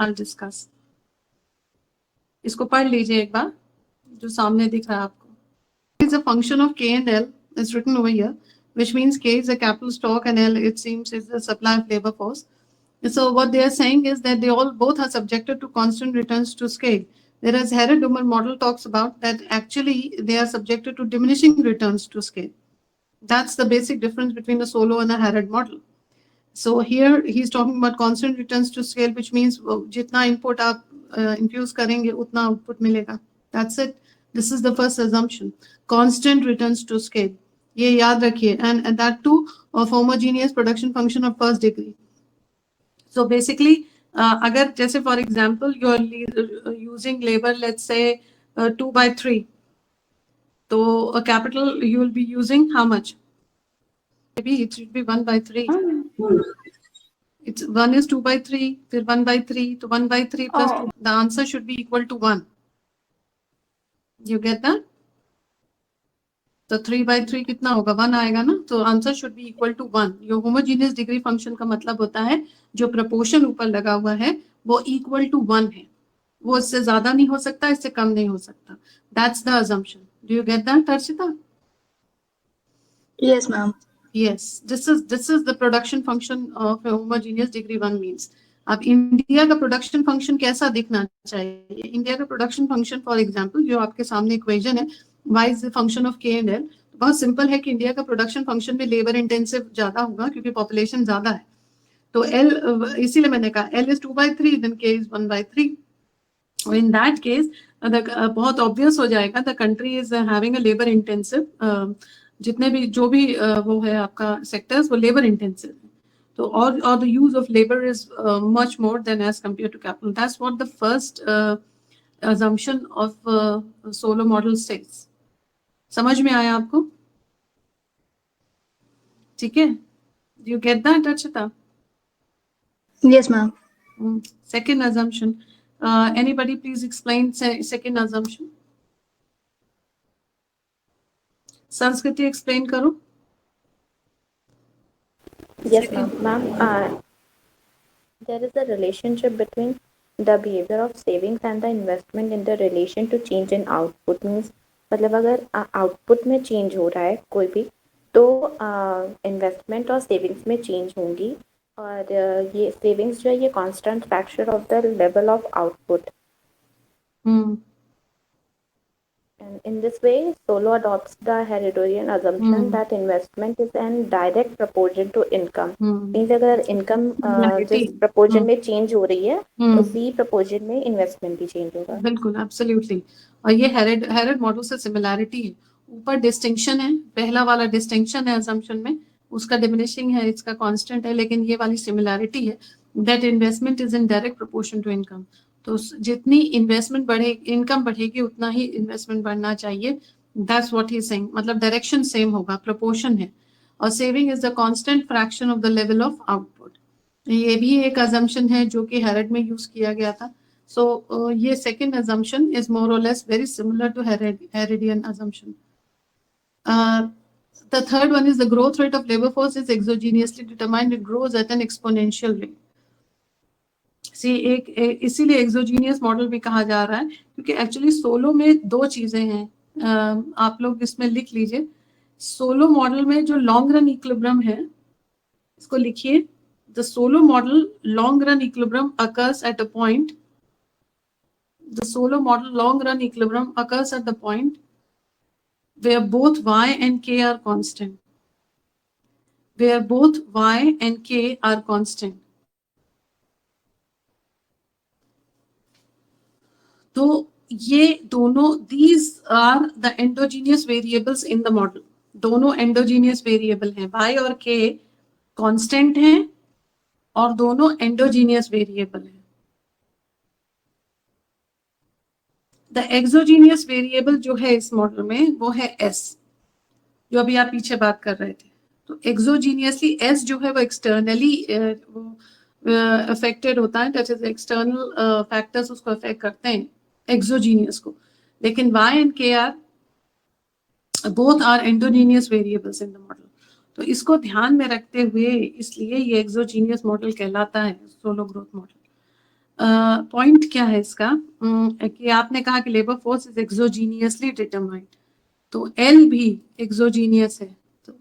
I'll discuss. इसको पढ़ लीजिए एक बार, जो सामने दिख रहा है आपको. It's a function of K and L. It's written over here, which means K is a capital stock and L, it seems, is the supply of labor force. So what they are saying is that they all both are subjected to constant returns to scale. Whereas Harrod-Dummer model talks about that actually they are subjected to diminishing returns to scale. That's the basic difference between a Solow and a Harrod model. So here he's talking about constant returns to scale, which means jitna input aap infuse karenge utna output milega. That's it. This is the first assumption. Constant returns to scale. ये याद रखिए, and that too of homogeneous production function of first degree. So basically, अगर जैसे for example you are using labor, let's say 2/3, तो a capital you will be using how much? Maybe it should be 1/3. It's 1 is 2/3, फिर 1/3, तो 1/3 plus 2. The answer should be equal to 1. You get that? तो 3/3 कितना होगा? 1 आएगा ना, तो answer should be equal to 1. ये होमोजीनियस डिग्री फंक्शन का मतलब होता है जो प्रपोर्शन ऊपर लगा हुआ है वो इक्वल टू 1 है, वो इससे ज्यादा नहीं हो सकता, इससे कम नहीं हो सकता. That's the assumption. Do you get that, Archita? Yes, ma'am. Yes, this is the production function of a homogeneous degree 1 means. अब इंडिया का प्रोडक्शन फंक्शन कैसा दिखना चाहिए? इंडिया का प्रोडक्शन फंक्शन फॉर एग्जांपल जो आपके सामने इक्वेशन है, y is the function of k and l. बहुत सिंपल है कि इंडिया का प्रोडक्शन फंक्शन में लेबर इंटेंसिव ज्यादा होगा क्योंकि पॉपुलेशन ज्यादा है. तो l, इसीलिए मैंने कहा l is 2/3, then k is 1/3. In that case, बहुत ऑब्वियस हो जाएगा the country is having a labour intensive. जितने भी जो भी वो है आपका सेक्टर्स वो लेबर इंटेंसिव है, तो और the use of labour is much more than as compare to capital. That's what the first assumption of Solow model states. समझ में आया आपको? ठीक है? Do you get that, Archita? Yes, ma'am. Second assumption. Anybody please explain second assumption? संस्कृति explain करो. Yes, ma'am. There is a relationship between the behavior of savings and the investment in the relation to change in output. Means मतलब अगर output में change हो रहा है कोई भी, तो इन्वेस्टमेंट और सेविंग्स में चेंज होंगी, और ये सेविंग्स जो है ये constant factor of the level of output. And in this way, Solow adopts the Harrodian assumption that investment is in direct proportion to income. Means अगर income जिस proportion में change हो रही है, उसी proportion में investment भी change होगा. बिल्कुल, absolutely. और ये Harrod मॉडल से सिमिलैरिटी है. ऊपर डिस्टिंक्शन है, पहला वाला डिस्टिंक्शन है assumption में, उसका डिमिनिशिंग है, इसका कांस्टेंट है, लेकिन ये वाली सिमिलैरिटी है that investment is in direct proportion to income. तो जितनी इन्वेस्टमेंट बढ़े, इनकम बढ़ेगी, उतना ही इन्वेस्टमेंट बढ़ना चाहिए. That's what he is saying. मतलब डायरेक्शन सेम होगा, प्रोपोर्शन है. और saving is the constant fraction of the level of output. ये भी एक अजम्पशन है जो कि हैरड में यूज किया गया था. सो ये second assumption is more or less very similar to Harrodian assumption. The third one is the growth rate of labor force is exogenously determined. It grows at an exponential rate. इसीलिए exogenous model भी कहा जा रहा है, क्योंकि actually solo में दो चीजें हैं. आप लोग इसमें लिख लीजिए. सोलो मॉडल में जो लॉन्ग रन इक्विलिब्रियम है, इसको लिखिए. The Solow model long run equilibrium occurs at a point. The Solow model long run equilibrium occurs at the point where both y and k are constant. Where both y and k are constant. तो ये दोनों, these are the endogenous variables in the model. दोनों endogenous variable हैं, y और k constant हैं और दोनों endogenous variable हैं. The exogenous variable जो है इस मॉडल में वो है s, जो अभी आप पीछे बात कर रहे थे. तो exogenously s जो है वो externally affected होता है, that is external factors उसको affect करते हैं exogenous को. लेकिन y and k are both are endogenous variables in the model. तो इसको ध्यान में रखते हुए इसलिए ये exogenous model कहलाता है सोलो ग्रोथ मॉडल. पॉइंट क्या है इसका, कि आपने कहा कि लेबर फोर्स इज एक्सोजीनियसली डिटरमाइंड, तो एल भी एक्सोजीनियस है, तो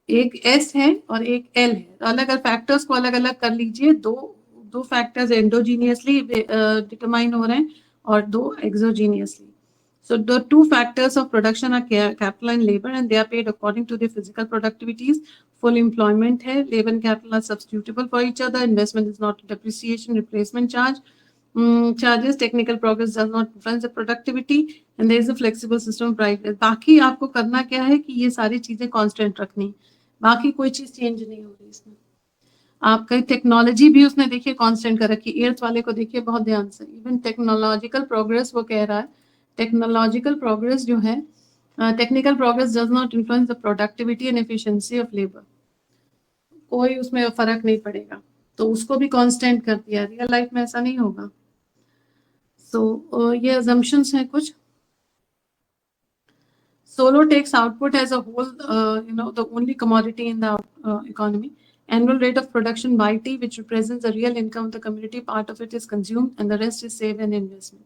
एक एस है और एक एल है, तो अलग अलग फैक्टर्स को अलग अलग कर लीजिए, दो फैक्टर्स एंडोजीनियसली डिटरमाइन हो रहे हैं और दो एक्सोजीनियसली. So the two factors of production are capital and labor, and they are paid according to their physical productivities. Full employment है, labor and capital are substitutable for each other. Investment is not depreciation, replacement charge. Charges, technical progress does not influence the productivity, and there is a flexible system of price. बाकी आपको करना क्या है कि ये सारी चीजें कांस्टेंट रखनी, बाकी कोई चीज चेंज नहीं हो रही इसमें. आपका टेक्नोलॉजी भी उसने देखिए कांस्टेंट कर रखी. एर्थ वाले को देखिए बहुत ध्यान से, इवन टेक्नोलॉजिकल प्रोग्रेस वो कह रहा है, टेक्नोलॉजिकल प्रोग्रेस जो है, technical progress does not influence the productivity and efficiency of labour, कोई उसमें फर्क नहीं पड़ेगा, तो उसको भी कांस्टेंट कर दिया. रियल लाइफ में ऐसा नहीं होगा. सो ये अजम्पशंस हैं कुछ. Solo takes output as a whole, the only commodity in the economy. Annual rate of production YT, which represents the real income of the community, part of it is consumed and the rest is saved and investment.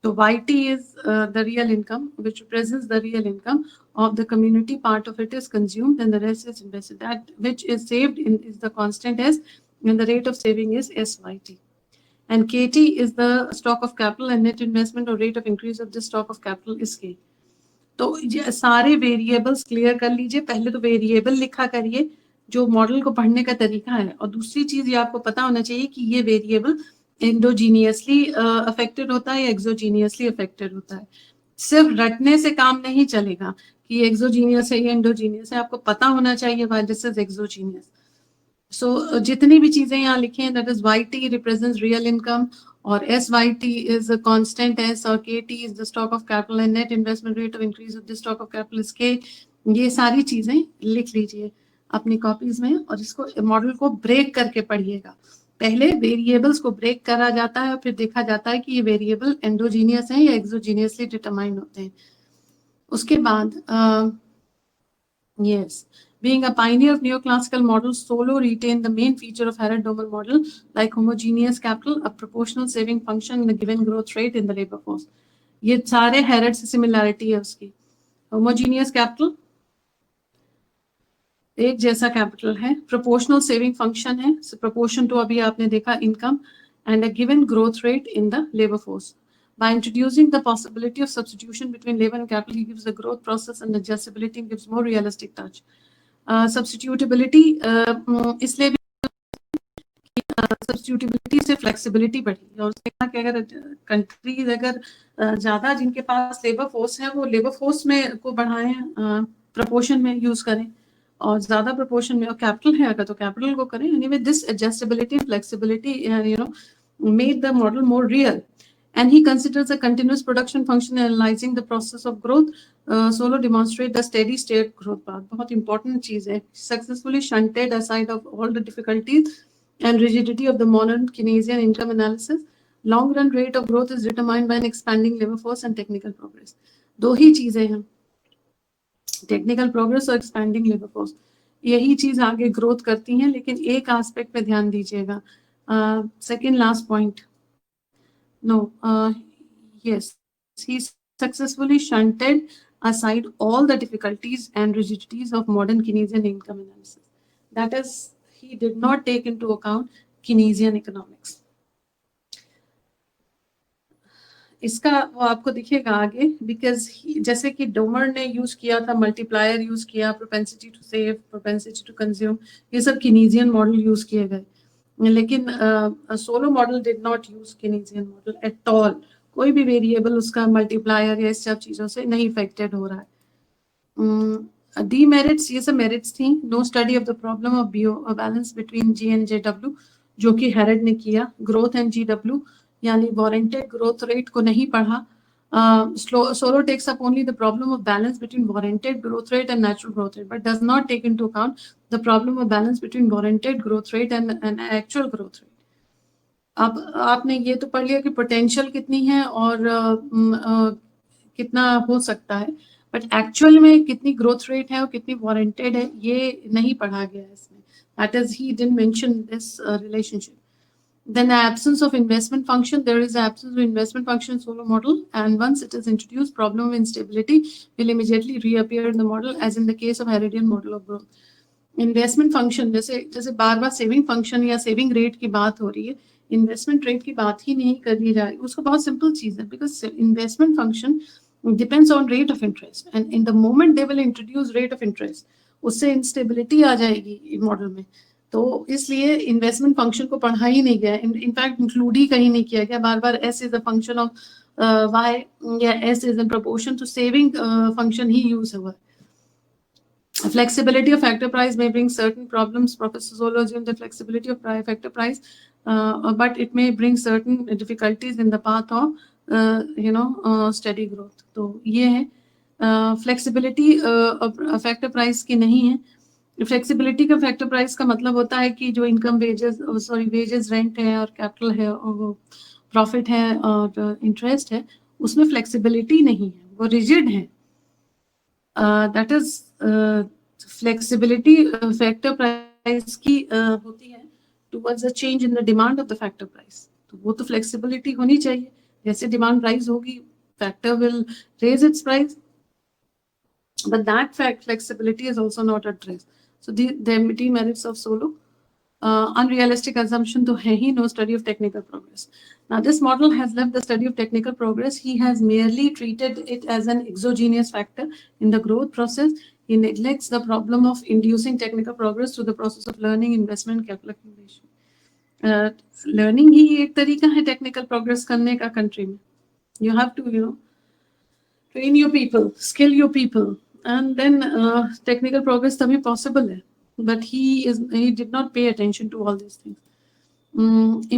So YT is the real income, which represents the real income of the community, part of it is consumed and the rest is invested. That which is saved is the constant S, and the rate of saving is SYT. And KT is the stock of capital, and net investment or rate of increase of the stock of capital is K. तो ये सारे variables clear कर लीजिए. पहले तो variable लिखा करिए जो मॉडल को पढ़ने का तरीका है, और दूसरी चीज ये आपको पता होना चाहिए कि ये वेरिएबल एंडोजीनियसली अफेक्टेड होता है या एक्सोजीनियसली अफेक्टेड होता है. सिर्फ रटने से काम नहीं चलेगा कि एक्सोजीनियस है या एंडोजीनियस है, आपको पता होना चाहिए व्हाई दिस इज एक्सोजीनियस. सो जितनी भी चीजें यहाँ लिखी हैं, that is YT represents real income, और SYT is a constant S, और KT is the stock of capital, and net investment rate of increase of the stock of capital is K. ये सारी चीजें लिख लीजिए अपनी कॉपीज में, और इसको मॉडल को ब्रेक करके पढ़िएगा. पहले वेरिएबल्स को ब्रेक करा जाता है और फिर देखा जाता है कि ये वेरिएबल एंडोजीनियस है या एक्सोजीनियसली डिटरमाइन होते हैं. उसके बाद yes, being a pioneer of neoclassical models, Solow retained the main feature of Harrod-Domel model, like homogeneous capital, a proportional saving function in a given growth rate in the labor force. ये सारे Harrod से similarity है उसकी. Homogeneous capital एक जैसा capital है, proportional saving function है, so proportion to अभी आपने देखा income, and a given growth rate in the labor force. By introducing the possibility of substitution between labor and capital, he gives the growth process and adjustability and gives more realistic touch. Substitutability इसलिए भी substitutability से flexibility बढ़ी, और उसने कहा कि अगर countries अगर ज्यादा जिनके पास लेबर फोर्स है वो लेबर फोर्स में को बढ़ाएं, प्रपोर्शन में यूज करें, और ज्यादा प्रपोर्शन में और कैपिटल है अगर तो कैपिटल को करें. Anyway this adjustability and flexibility made the model more real. And he considers a continuous production function analyzing the process of growth. Solow demonstrate the steady state growth path. बहुत important चीज है. Successfully shunted aside of all the difficulties and rigidity of the modern Keynesian income analysis. Long run rate of growth is determined by an expanding labor force and technical progress. दो ही चीजें हैं, technical progress और expanding labour force, यही चीज आगे growth करती हैं. लेकिन एक एस्पेक्ट पे ध्यान दीजिएगा, second last point. No, yes, he successfully shunted aside all the difficulties and rigidities of modern Keynesian income analysis. That is, he did not take into account Keynesian economics. इसका वो आपको दिखेगा आगे, बिकॉज जैसे कि डोमर ने यूज किया था, मल्टीप्लायर यूज किया, propensity to save, propensity to consume, ये सब Keynesian मॉडल यूज किए गए. लेकिन Solow model did not use Keynesian model at all. कोई भी वेरिएबल उसका मल्टीप्लायर या इस सब चीजों से नहीं इफेक्टेड हो रहा है. डीमेरिट्स, ये सब मेरिट्स थी. No study of the problem of balance between G and JW, जो कि हैरड ने किया. ग्रोथ एंड GW यानी वारंटेड ग्रोथ रेट को नहीं पढ़ा. Solow takes up only the problem of balance between warranted growth rate and natural growth rate, but does not take into account the problem of balance between warranted growth rate and actual growth rate. अब आपने ये तो पढ़ लिया कि potential कितनी है और कितना हो सकता है, बट एक्चुअल में कितनी ग्रोथ रेट है और कितनी वारंटेड है ये नहीं पढ़ा गया है इसमें. That is, he didn't mention this relationship. Then the absence of investment function, there is absence of investment function in Solow model, and once it is introduced, problem of instability will immediately reappear in the model, as in the case of Heredian model of growth. Investment function जैसे बार बार saving function या saving rate की बात हो रही है, investment rate की बात ही नहीं करनी जा रही, उसको बहुत सिंपल चीज है, because investment function depends on rate of interest, and in the moment they will introduce rate of interest, उससे इंस्टेबिलिटी आ जाएगी मॉडल में. तो इसलिए इन्वेस्टमेंट फंक्शन को पढ़ा ही नहीं गया, इनफैक्ट इंक्लूड ही कहीं नहीं किया गया. बार बार S is a function of Y या S is in proportion to saving function ही यूज हुआ. Flexibility of factor price may bring certain problems. Professor Solow assumed the flexibility of factor price, but it may bring certain difficulties in the path of steady growth. तो ये है flexibility factor price की नहीं है. Flexibility का factor price का मतलब होता है कि जो इनकम वेजेस रेंट है और कैपिटल है और प्रॉफिट है और इंटरेस्ट है, उसमें फ्लेक्सिबिलिटी नहीं है, वो रिजिड है. That is flexibility factor price की होती है towards a change in the demand of the factor price. तो वो तो फ्लेक्सिबिलिटी होनी चाहिए. जैसे डिमांड राइज होगी, factor will raise its price, but that flexibility is also not addressed. So the demerits of Solow, unrealistic assumption to hai hi, no study of technical progress. Now this model has left the study of technical progress. He has merely treated it as an exogenous factor in the growth process. He neglects the problem of inducing technical progress through the process of learning, investment, capital accumulation. Learning ही एक तरीका है technical progress करने का country में. You have to, train your people, skill your people, and then technical progress तभी possible है. But he did not pay attention to all these things.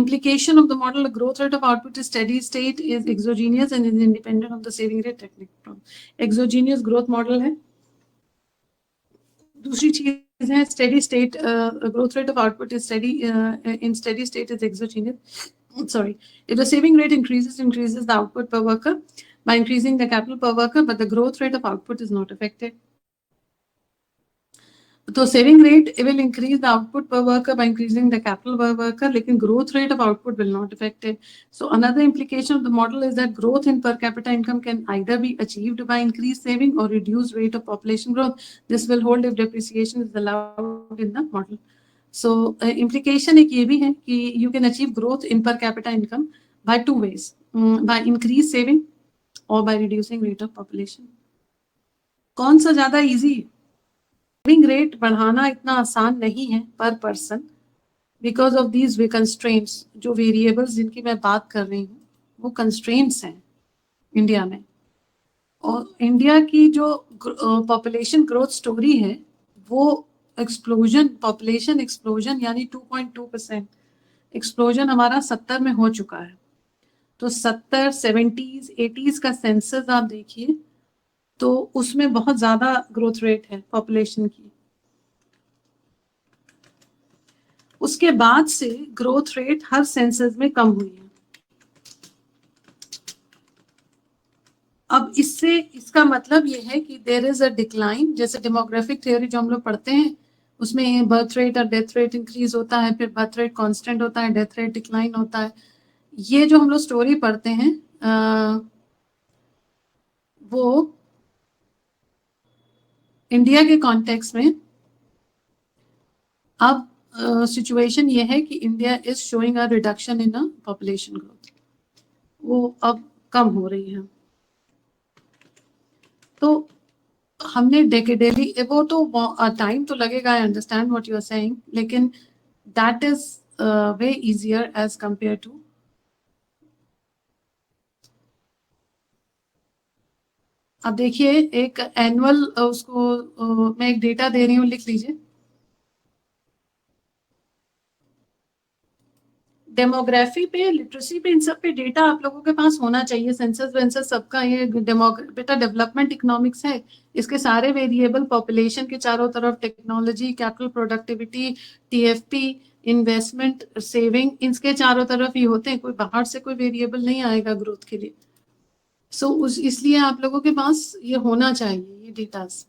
Implication of the model: the growth rate of output is steady state, is exogenous and is independent of the saving rate technique. Exogenous growth model है. दूसरी चीज है steady state. Growth rate of output is steady. In steady state is exogenous. Sorry, if the saving rate increases the output per worker by increasing the capital per worker, but the growth rate of output is not affected. So saving rate, it will increase the output per worker by increasing the capital per worker, लेकिन growth rate of output will not affect it. So another implication of the model is that growth in per capita income can either be achieved by increased saving or reduced rate of population growth. This will hold if depreciation is allowed in the model. So implication एक ये भी है कि you can achieve growth in per capita income by two ways, by increased saving or by reducing rate of population. कौन सा ज़्यादा easy? Saving rate बढ़ाना इतना आसान नहीं है पर person, because of these constraints. जो वेरिएबल्स जिनकी मैं बात कर रही हूँ वो कंस्ट्रेंट्स हैं इंडिया में. और इंडिया की जो पॉपुलेशन ग्रोथ स्टोरी है वो एक्सप्लोजन, पॉपुलेशन एक्सप्लोजन यानी 2.2% एक्सप्लोजन हमारा 70 में हो चुका है. तो 70, 70s, 80s का सेंसस आप देखिए तो उसमें बहुत ज्यादा ग्रोथ रेट है पॉपुलेशन की. उसके बाद से ग्रोथ रेट हर सेंसस में कम हुई है. अब इसका मतलब ये है कि देयर इज अ डिक्लाइन. जैसे डेमोग्राफिक थ्योरी जो हम लोग पढ़ते हैं उसमें बर्थ रेट और डेथ रेट इंक्रीज होता है, फिर बर्थ रेट कांस्टेंट होता है, डेथ रेट डिक्लाइन होता है. ये जो हम लोग स्टोरी पढ़ते हैं वो इंडिया के कॉन्टेक्स्ट में अब सिचुएशन ये है कि India is showing a reduction in population growth. वो अब कम हो रही है. तो हमने डेकेडली, वो तो टाइम तो लगेगा, I understand what you are saying, लेकिन that is way easier as compare to. अब देखिए एक एनुअल उसको मैं एक डेटा दे रही हूँ, लिख लीजिए. डेमोग्राफी पे, लिटरेसी पे, इन सब पे डेटा आप लोगों के पास होना चाहिए. सेंसस वेंसस सबका ये बेटा डेवलपमेंट इकोनॉमिक्स है. इसके सारे वेरिएबल पॉपुलेशन के चारों तरफ, technology, capital productivity, TFP, investment, saving, इसके चारों तरफ ही होते हैं. कोई बाहर से कोई वेरिएबल नहीं आएगा ग्रोथ के लिए. इसलिए आप लोगों के पास ये होना चाहिए ये डेटास.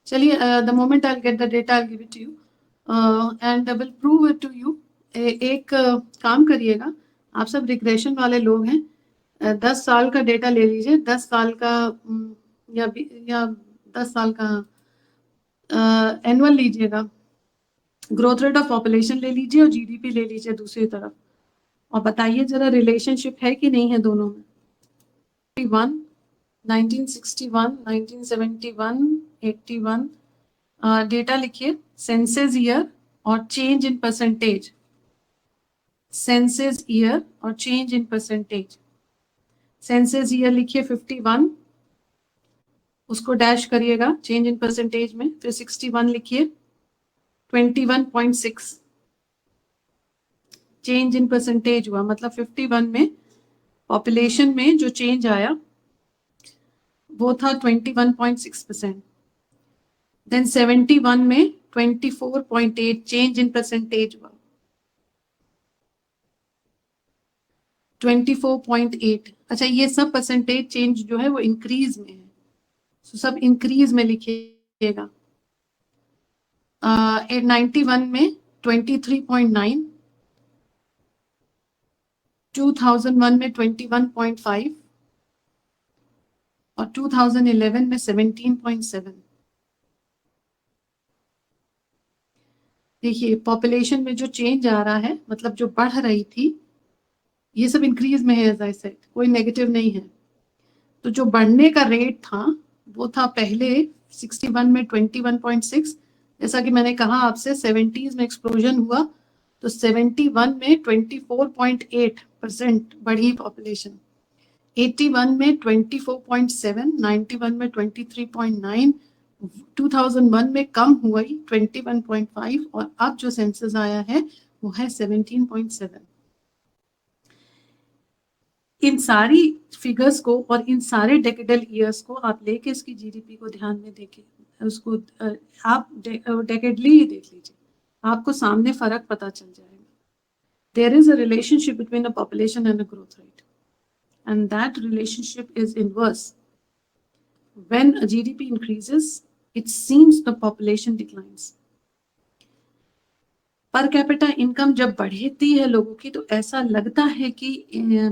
चलिए, the moment I'll get the data, I'll give it to you and I will prove it to you. एक काम करिएगा, आप सब रिग्रेशन वाले लोग हैं, 10 साल का डेटा ले लीजिए, 10 साल का या 10 साल का एनुअल लीजिएगा, ग्रोथ रेट ऑफ पॉपुलेशन ले लीजिए और जीडीपी ले लीजिए दूसरी तरफ, और बताइए जरा रिलेशनशिप है कि नहीं है दोनों में. 1961, 1971, 81 डेटा लिखिए, सेंसस ईयर और change in percentage, census year और change in percentage. Census year लिखिए 51, उसको डैश करिएगा चेंज इन परसेंटेज में, फिर 61 लिखिए, 21.6 चेंज इन परसेंटेज हुआ, मतलब 51 में पॉपुलेशन में जो चेंज आया वो था 21.6%. देन 71 में 24.8 चेंज इन परसेंटेज हुआ, 24.8. अच्छा, ये सब परसेंटेज चेंज जो है वो इंक्रीज में है, तो सब इंक्रीज में लिखिएगा. 91 में 23.9, 2001 में 21.5 और 2011 में 17.7. देखिए, पॉपुलेशन में जो चेंज आ रहा है, मतलब जो बढ़ रही थी, ये सब इंक्रीज में है, एज आई सेड, कोई नेगेटिव नहीं है. तो जो बढ़ने का रेट था वो था पहले 61 में 21.6, जैसा कि मैंने कहा आपसे 70s में एक्सप्लोजन हुआ, तो 71 में 24.8% बढ़ी पॉपुलेशन, 81 में 24.7, 91 में 23.9, 2001 में कम हुआ 21.5 और अब जो सेंसस आया है वो है 17.7. इन सारी फिगर्स को और इन सारे डेकेडल ईयर्स को आप लेके इसकी जीडीपी को ध्यान में देके उसको आप डेकेडली ही देख लीजिए, आपको सामने फर्क पता चल जाएगा. There is a relationship between a population and a growth rate, and that relationship is inverse. When a GDP increases, it seems the population declines. Per capita income जब बढ़ती है लोगों की, तो ऐसा लगता है कि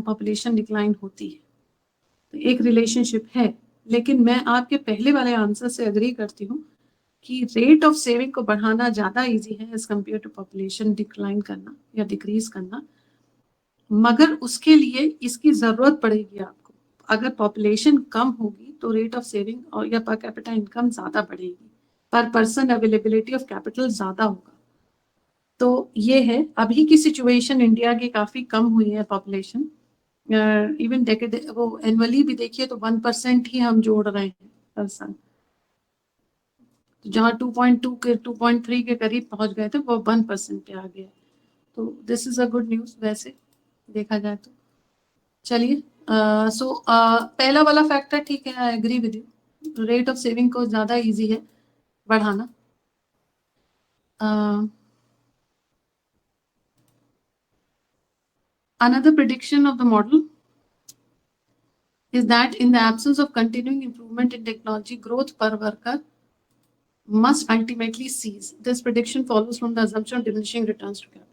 पॉपुलेशन डिक्लाइन होती है. तो एक रिलेशनशिप है, लेकिन मैं आपके पहले वाले आंसर से एग्री करती हूँ कि रेट ऑफ सेविंग को बढ़ाना ज़्यादा इजी है as compare to population decline करना या डिक्रीज करना. मगर उसके लिए इसकी ज़रूरत पड़ेगी आपको. अगर पॉपुलेशन कम होगी तो रेट ऑफ सेविंग और या पर कैपिटा इनकम ज़्यादा बढ़ेगी, पर पर्सन अवेलेबिलिटी ऑफ कैपिटल ज़्यादा होगा. तो ये है, अभी की सिचुएशन इंडिया की काफ़ी कम हुई है पॉपुलेशन. इवन वो एनुअली भी देखिए तो 1% ही हम जोड़ रहे हैं हर साल. जहाँ 2.2 के 2.3 के करीब पहुँच गए थे, वो 1% पे आ गया. तो this is a good news वैसे देखा जाए तो. चलिए, पहला वाला फैक्टर ठीक है, I agree with you, rate of saving को ज़्यादा इजी है बढ़ाना. Another prediction of the model is that in the absence of continuing improvement in technology, growth per worker must ultimately cease. This prediction follows from the assumption of diminishing returns to capital.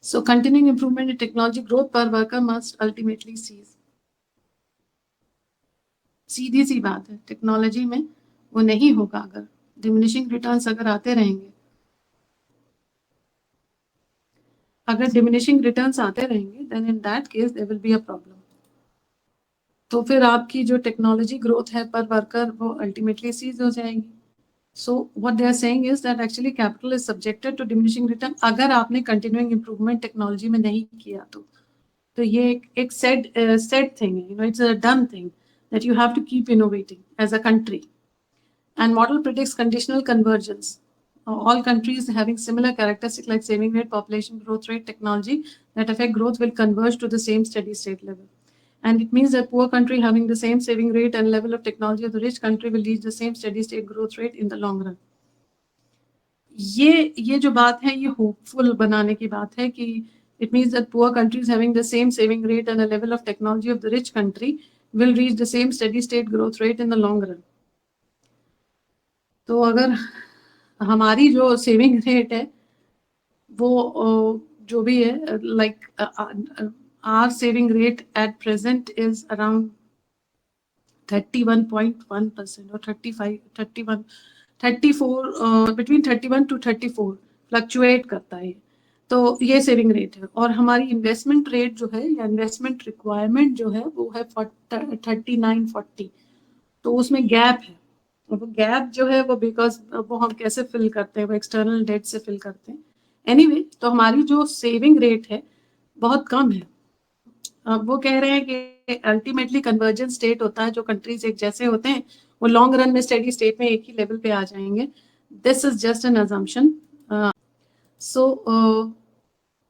So continuing improvement in technology, growth per worker must ultimately cease. सीधी सी बात है, technology में वो नहीं होगा अगर diminishing returns अगर आते रहेंगे. अगर डिमिनिशिंग रिटर्न्स आते रहेंगे, then in that case there will be a problem. तो फिर आपकी जो टेक्नोलॉजी ग्रोथ है पर वर्कर, वो अल्टीमेटली सीज हो जाएगी. So what they are saying is that actually capital is subjected to diminishing return अगर आपने कंटिन्यूइंग इंप्रूवमेंट टेक्नोलॉजी में नहीं किया तो ये एक सेड थिंग है, you know, it's a done thing that you have to keep innovating as a country. And model predicts conditional convergence. All countries having similar characteristics like saving rate, population growth rate, technology that affect growth will converge to the same steady state level. And it means that poor country having the same saving rate and level of technology of the rich country will reach the same steady state growth rate in the long run. ये जो बात है, ये hopeful बनाने की बात है कि it means that poor countries having the same saving rate and a level of technology of the rich country will reach the same steady state growth rate in the long run. तो अगर हमारी जो saving rate है वो जो भी है, like our saving rate at present is around 31.1% और 35 31 34 बिटवीन 31 to 34 फ्लक्चुएट करता है। तो ये सेविंग रेट है। और हमारी इन्वेस्टमेंट रेट जो है या इन्वेस्टमेंट रिक्वायरमेंट जो है वो है 39-40। तो उसमें गैप है। वो गैप जो है वो बिकॉज वो हम कैसे फिल करते हैं, वो एक्सटर्नल डेट से फिल करते हैं। एनीवे तो हमारी जो सेविंग रेट है बहुत कम है। वो कह रहे हैं कि अल्टीमेटली कन्वर्जेंस स्टेट होता है, जो कंट्रीज एक जैसे होते हैं वो लॉन्ग रन में स्टेडी स्टेट में एक ही लेवल पे आ जाएंगे। This is just an assumption. So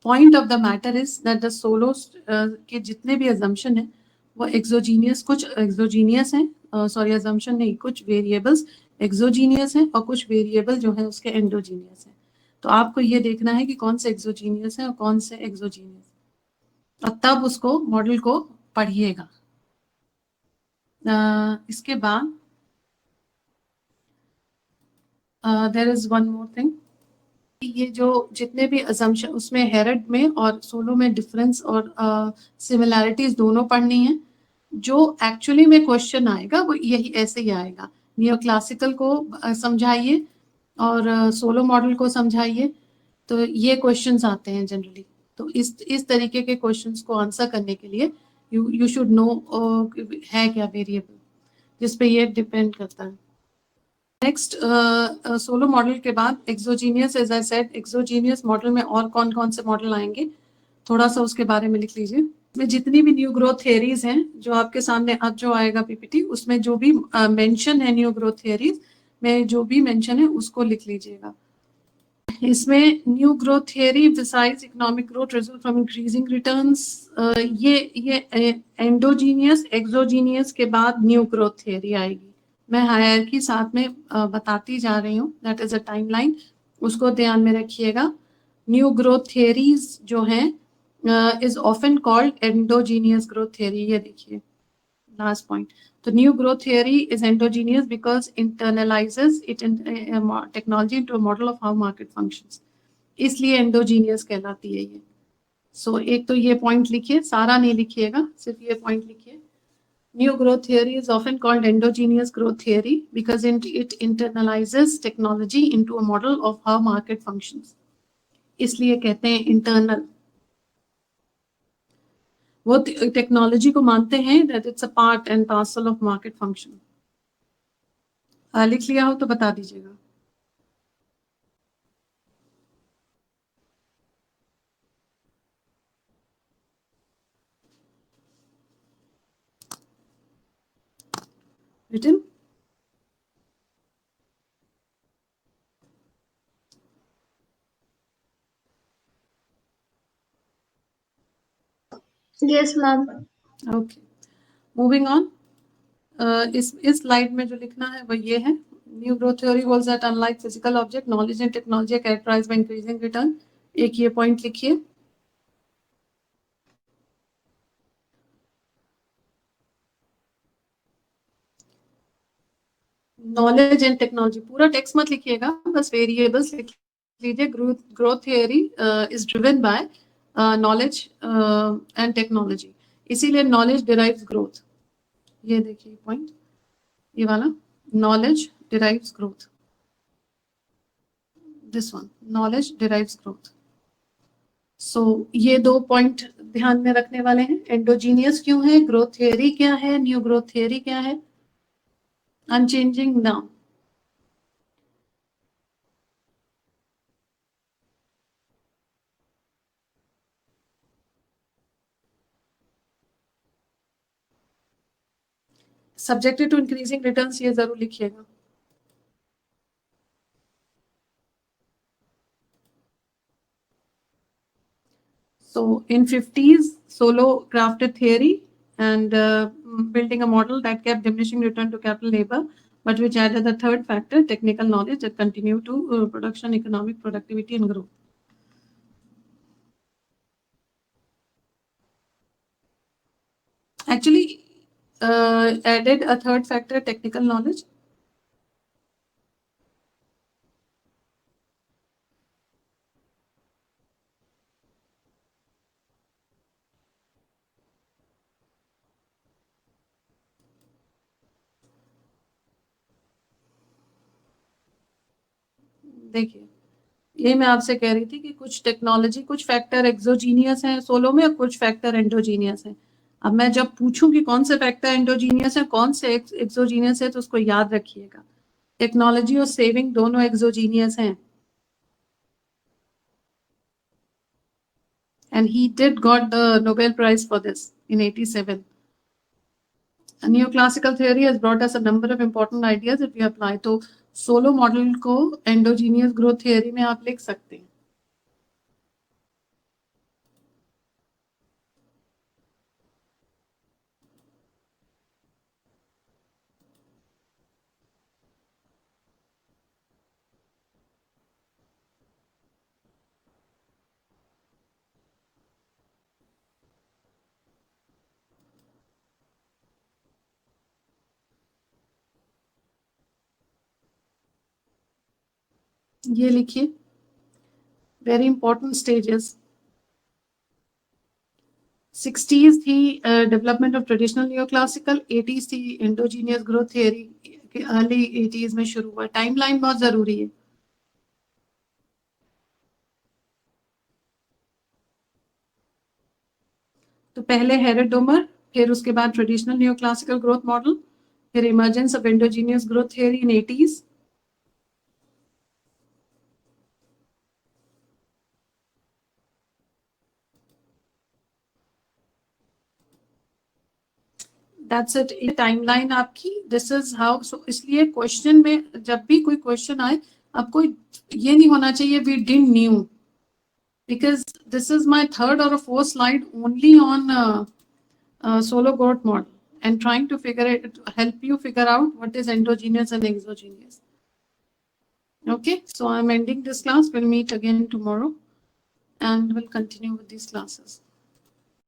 point of the matter is that the solo के जितने भी अजम्पशन है वो एक्सोजीनियस, कुछ एक्सोजीनियस हैं, सॉरी अजम्पशन नहीं, कुछ वेरिएबल्स एक्सोजीनियस हैं और कुछ वेरिएबल जो है उसके एंडोजीनियस हैं। तो आपको ये देखना है कि कौन से एक्सोजीनियस है और कौन से एक्सोजीनियस, और तब उसको मॉडल को पढ़िएगा। इसके बाद there is one more thing, ये जो जितने भी असम्पशन उसमें हेरेड में और सोलो में डिफरेंस और सिमिलैरिटीज दोनों पढ़नी है। जो एक्चुअली में क्वेश्चन आएगा वो यही ऐसे ही आएगा, नियो क्लासिकल को समझाइए और सोलो मॉडल को समझाइए। तो ये क्वेश्चंस आते हैं जनरली। तो इस तरीके के क्वेश्चंस को आंसर करने के लिए यू शुड नो है क्या वेरिएबल, जिस पे ये डिपेंड करता है। नेक्स्ट सोलो मॉडल के बाद exogenous, as I said exogenous model में और कौन कौन से मॉडल आएंगे थोड़ा सा उसके बारे में लिख लीजिए। में जितनी भी न्यू ग्रोथ थियरीज हैं जो आपके सामने अब जो आएगा पीपीटी, उसमें जो भी मेंशन है न्यू ग्रोथ थियरीज में जो भी मेंशन है उसको लिख लीजिएगा। इसमें new growth theory besides economic growth result from increasing returns, ये एंडोजीनियस एक्सोजीनियस के बाद न्यू ग्रोथ थियरी आएगी। मैं हायरार्की साथ में बताती जा रही हूँ, दैट इज अ टाइमलाइन, उसको ध्यान में रखिएगा। न्यू ग्रोथ थियरीज जो हैं is often called endogenous growth theory. ये देखिए last point. The new growth theory is endogenous because internalizes it in technology into a model of how market functions. इसलिए endogenous कहलाती है ये। So एक तो ये point लिखिए, सारा नहीं लिखिएगा, सिर्फ ये point लिखिए। New growth theory is often called endogenous growth theory because it internalizes technology into a model of how market functions. इसलिए कहते हैं internal। वो टेक्नोलॉजी को मानते हैं that it's a part and parcel of market function. लिख लिया हो तो बता दीजिएगा। Written? Yes, ma'am. Okay, moving on. इस स्लाइड में जो लिखना है वो ये है, new growth theory holds that unlike physical object knowledge and technology characterised by increasing return. एक ये पॉइंट लिखिए। नॉलेज एंड टेक्नोलॉजी पूरा टेक्स्ट मत लिखिएगा, बस वेरिएबल्स लिख लीजिए। Growth theory is driven by knowledge and technology, इसीलिए नॉलेज डिराइव्स ग्रोथ। ये देखिए पॉइंट, ये वाला, knowledge derives growth. This one, knowledge derives growth. So ये दो पॉइंट ध्यान में रखने वाले हैं। एंडोजीनियस क्यों है, ग्रोथ थियरी क्या है, न्यू ग्रोथ थियरी क्या है, unchanging now. Subjected to increasing returns, ये जरूर लिखिएगा। So in 50s, Solow crafted theory and building a model that kept diminishing return to capital labor, but which added the third factor, technical knowledge, that continued to production, economic productivity and growth. Actually, added a third factor, technical knowledge. देखिए, ये मैं आपसे कह रही थी कि कुछ technology, कुछ फैक्टर एक्सोजीनियस हैं सोलो में और कुछ फैक्टर एंडोजीनियस हैं। अब मैं जब पूछूं कि कौन से फैक्टर एंडोजीनियस है, कौन से एक्सोजीनियस है, तो उसको याद रखिएगा। टेक्नोलॉजी और सेविंग दोनों एक्सोजीनियस हैं। And he did got the Nobel Prize for this in 87. Neoclassical theory has brought us a number of important ideas that we apply. तो सोलो मॉडल को एंडोजीनियस ग्रोथ थियरी में आप लिख सकते हैं। ये लिखिए, वेरी इंपॉर्टेंट स्टेजेस। 60s थी development of traditional neoclassical, 80s थी endogenous growth theory, early 80s में शुरू हुआ। टाइमलाइन बहुत जरूरी है। तो पहले हेरेडोमर, फिर उसके बाद ट्रेडिशनल नियोक्लासिकल ग्रोथ मॉडल, फिर emergence of endogenous growth theory in 80s। That's it, timeline आपकी। दिस इज हाउ, सो इसलिए क्वेश्चन में जब भी कोई क्वेश्चन आए, आपको ये नहीं होना चाहिए we didn't knew, because this is my third or a fourth slide only on solo growth model and trying to figure it, help you figure out what is endogenous and exogenous. Okay, so I'm ending this class. We'll meet again tomorrow and we'll continue with these classes.